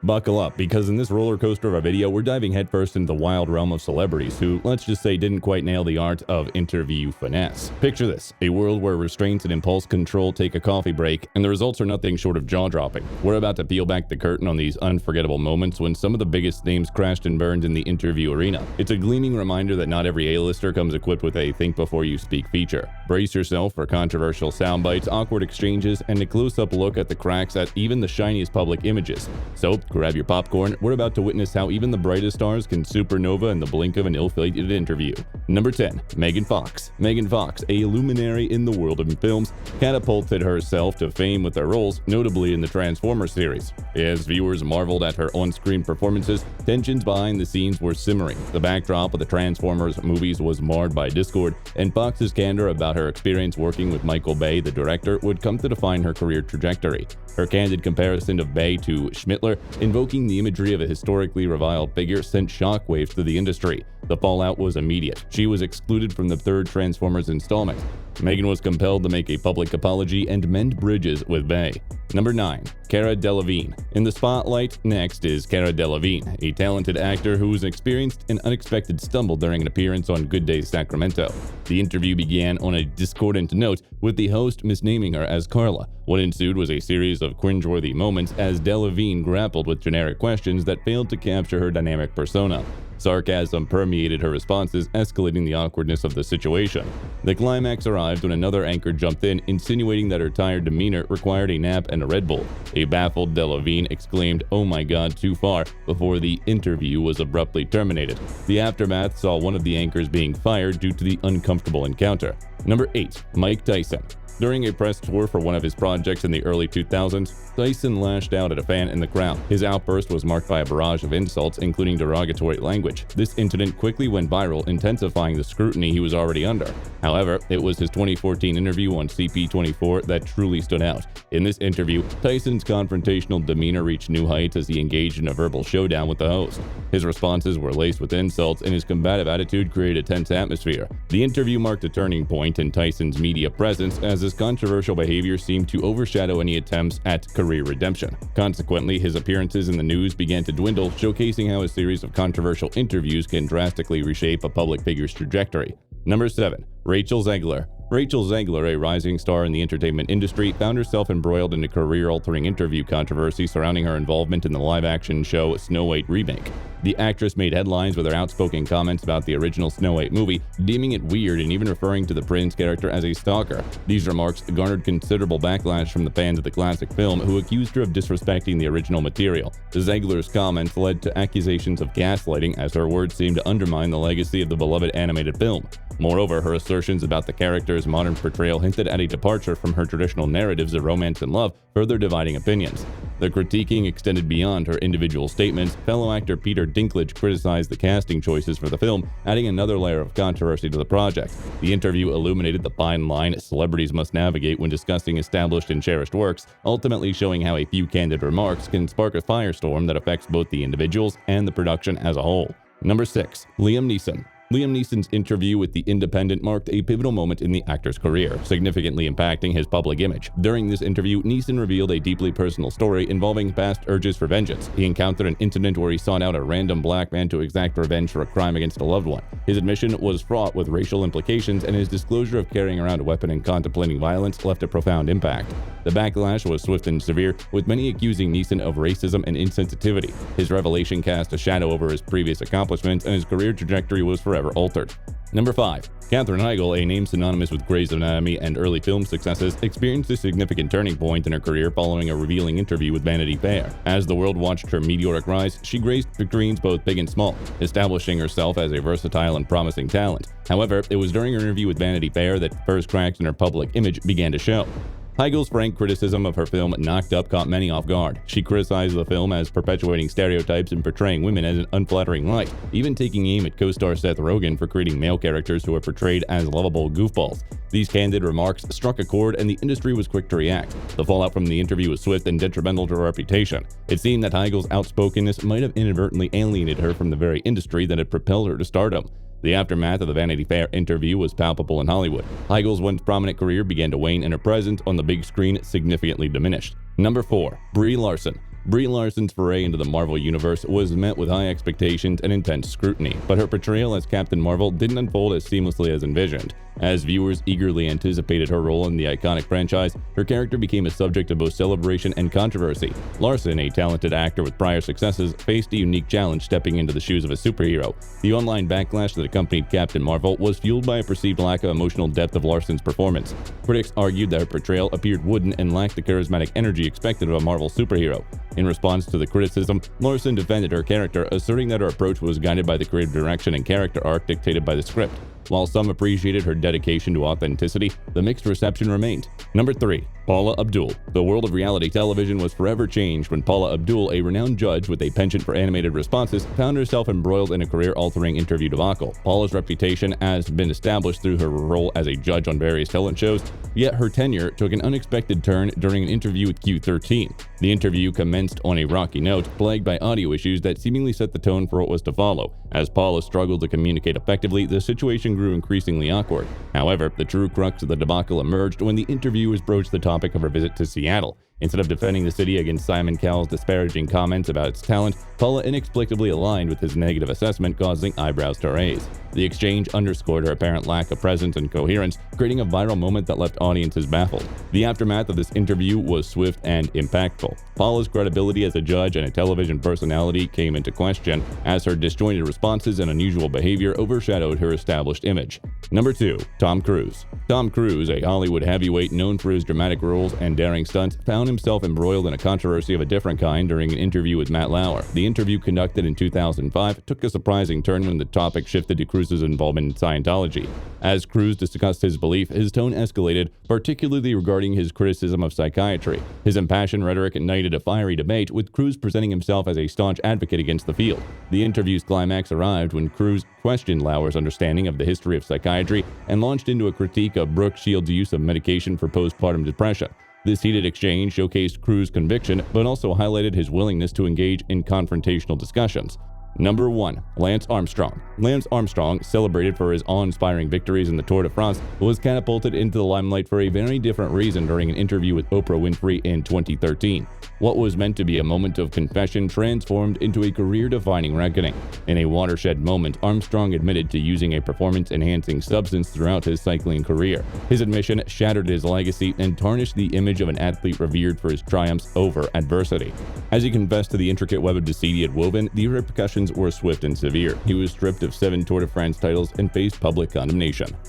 Buckle up, because in this roller coaster of a video, we're diving headfirst into the wild realm of celebrities who, let's just say, didn't quite nail the art of interview finesse. Picture this, a world where restraints and impulse control take a coffee break, and the results are nothing short of jaw-dropping. We're about to peel back the curtain on these unforgettable moments when some of the biggest names crashed and burned in the interview arena. It's a gleaming reminder that not every A-lister comes equipped with a think-before-you-speak feature. Brace yourself for controversial soundbites, awkward exchanges, and a close-up look at the cracks at even the shiniest public images. So, grab your popcorn, we're about to witness how even the brightest stars can supernova in the blink of an ill-fated interview. Number 10. Megan Fox. Megan Fox, a luminary in the world of films, catapulted herself to fame with her roles, notably in the Transformers series. As viewers marveled at her on-screen performances, tensions behind the scenes were simmering. The backdrop of the Transformers movies was marred by discord, and Fox's candor about her experience working with Michael Bay, the director, would come to define her career trajectory. Her candid comparison of Bay to Schmittler, invoking the imagery of a historically reviled figure, sent shockwaves through the industry. The fallout was immediate. She was excluded from the third Transformers installment. Megan was compelled to make a public apology and mend bridges with Bay. Number 9. Cara Delevingne. In the spotlight next is Cara Delevingne, a talented actor who experienced an unexpected stumble during an appearance on Good Day Sacramento. The interview began on a discordant note, with the host misnaming her as Carla. What ensued was a series of cringeworthy moments as Delevingne grappled with generic questions that failed to capture her dynamic persona. Sarcasm permeated her responses, escalating the awkwardness of the situation. The climax arrived when another anchor jumped in, insinuating that her tired demeanor required a nap and a Red Bull. A baffled Delevingne exclaimed, "Oh my god, too far," before the interview was abruptly terminated. The aftermath saw one of the anchors being fired due to the uncomfortable encounter. Number 8. Mike Tyson. During a press tour for one of his projects in the early 2000s, Tyson lashed out at a fan in the crowd. His outburst was marked by a barrage of insults, including derogatory language. This incident quickly went viral, intensifying the scrutiny he was already under. However, it was his 2014 interview on CP24 that truly stood out. In this interview, Tyson's confrontational demeanor reached new heights as he engaged in a verbal showdown with the host. His responses were laced with insults, and his combative attitude created a tense atmosphere. The interview marked a turning point in Tyson's media presence, as his controversial behavior seemed to overshadow any attempts at career redemption. Consequently, his appearances in the news began to dwindle, showcasing how a series of controversial interviews can drastically reshape a public figure's trajectory. Number 7. Rachel Zegler. Rachel Zegler, a rising star in the entertainment industry, found herself embroiled in a career-altering interview controversy surrounding her involvement in the live-action show Snow White remake. The actress made headlines with her outspoken comments about the original Snow White movie, deeming it weird and even referring to the prince character as a stalker. These remarks garnered considerable backlash from the fans of the classic film, who accused her of disrespecting the original material. Zegler's comments led to accusations of gaslighting, as her words seemed to undermine the legacy of the beloved animated film. Moreover, her assertions about the character's modern portrayal hinted at a departure from her traditional narratives of romance and love, further dividing opinions. The critiquing extended beyond her individual statements. Fellow actor Peter Dinklage criticized the casting choices for the film, adding another layer of controversy to the project. The interview illuminated the fine line celebrities must navigate when discussing established and cherished works, ultimately showing how a few candid remarks can spark a firestorm that affects both the individuals and the production as a whole. Number 6. Liam Neeson. Liam Neeson's interview with The Independent marked a pivotal moment in the actor's career, significantly impacting his public image. During this interview, Neeson revealed a deeply personal story involving past urges for vengeance. He encountered an incident where he sought out a random black man to exact revenge for a crime against a loved one. His admission was fraught with racial implications, and his disclosure of carrying around a weapon and contemplating violence left a profound impact. The backlash was swift and severe, with many accusing Neeson of racism and insensitivity. His revelation cast a shadow over his previous accomplishments, and his career trajectory was forever altered. Number 5. Katherine Heigl, a name synonymous with Grey's Anatomy and early film successes, experienced a significant turning point in her career following a revealing interview with Vanity Fair. As the world watched her meteoric rise, she graced screens both big and small, establishing herself as a versatile and promising talent. However, it was during her interview with Vanity Fair that first cracks in her public image began to show. Heigl's frank criticism of her film Knocked Up caught many off guard. She criticized the film as perpetuating stereotypes and portraying women as an unflattering light, even taking aim at co-star Seth Rogen for creating male characters who are portrayed as lovable goofballs. These candid remarks struck a chord, and the industry was quick to react. The fallout from the interview was swift and detrimental to her reputation. It seemed that Heigl's outspokenness might have inadvertently alienated her from the very industry that had propelled her to stardom. The aftermath of the Vanity Fair interview was palpable in Hollywood. Heigl's once prominent career began to wane, and her presence on the big screen significantly diminished. Number 4. Brie Larson. Brie Larson's foray into the Marvel Universe was met with high expectations and intense scrutiny, but her portrayal as Captain Marvel didn't unfold as seamlessly as envisioned. As viewers eagerly anticipated her role in the iconic franchise, her character became a subject of both celebration and controversy. Larson, a talented actor with prior successes, faced a unique challenge stepping into the shoes of a superhero. The online backlash that accompanied Captain Marvel was fueled by a perceived lack of emotional depth of Larson's performance. Critics argued that her portrayal appeared wooden and lacked the charismatic energy expected of a Marvel superhero. In response to the criticism, Larson defended her character, asserting that her approach was guided by the creative direction and character arc dictated by the script. While some appreciated her dedication to authenticity, the mixed reception remained. Number 3. Paula Abdul. The world of reality television was forever changed when Paula Abdul, a renowned judge with a penchant for animated responses, found herself embroiled in a career-altering interview debacle. Paula's reputation has been established through her role as a judge on various talent shows, yet her tenure took an unexpected turn during an interview with Q13. The interview commenced on a rocky note, plagued by audio issues that seemingly set the tone for what was to follow. As Paula struggled to communicate effectively, the situation grew increasingly awkward. However, the true crux of the debacle emerged when the interviewers broached the topic of her visit to Seattle. Instead of defending the city against Simon Cowell's disparaging comments about its talent, Paula inexplicably aligned with his negative assessment, causing eyebrows to raise. The exchange underscored her apparent lack of presence and coherence, creating a viral moment that left audiences baffled. The aftermath of this interview was swift and impactful. Paula's credibility as a judge and a television personality came into question, as her disjointed responses and unusual behavior overshadowed her established image. Number 2. Tom Cruise. Tom Cruise, a Hollywood heavyweight known for his dramatic roles and daring stunts, found himself embroiled in a controversy of a different kind during an interview with Matt Lauer. The interview, conducted in 2005, took a surprising turn when the topic shifted to Cruise's involvement in Scientology. As Cruise discussed his belief, his tone escalated, particularly regarding his criticism of psychiatry. His impassioned rhetoric ignited a fiery debate, with Cruise presenting himself as a staunch advocate against the field. The interview's climax arrived when Cruise questioned Lauer's understanding of the history of psychiatry and launched into a critique of Brooke Shields' use of medication for postpartum depression. This heated exchange showcased Cruise's conviction, but also highlighted his willingness to engage in confrontational discussions. Number 1. Lance Armstrong. Lance Armstrong, celebrated for his awe-inspiring victories in the Tour de France, was catapulted into the limelight for a very different reason during an interview with Oprah Winfrey in 2013. What was meant to be a moment of confession transformed into a career-defining reckoning. In a watershed moment, Armstrong admitted to using a performance-enhancing substance throughout his cycling career. His admission shattered his legacy and tarnished the image of an athlete revered for his triumphs over adversity. As he confessed to the intricate web of deceit he had woven, the repercussions were swift and severe. He was stripped of 7 Tour de France titles and faced public condemnation.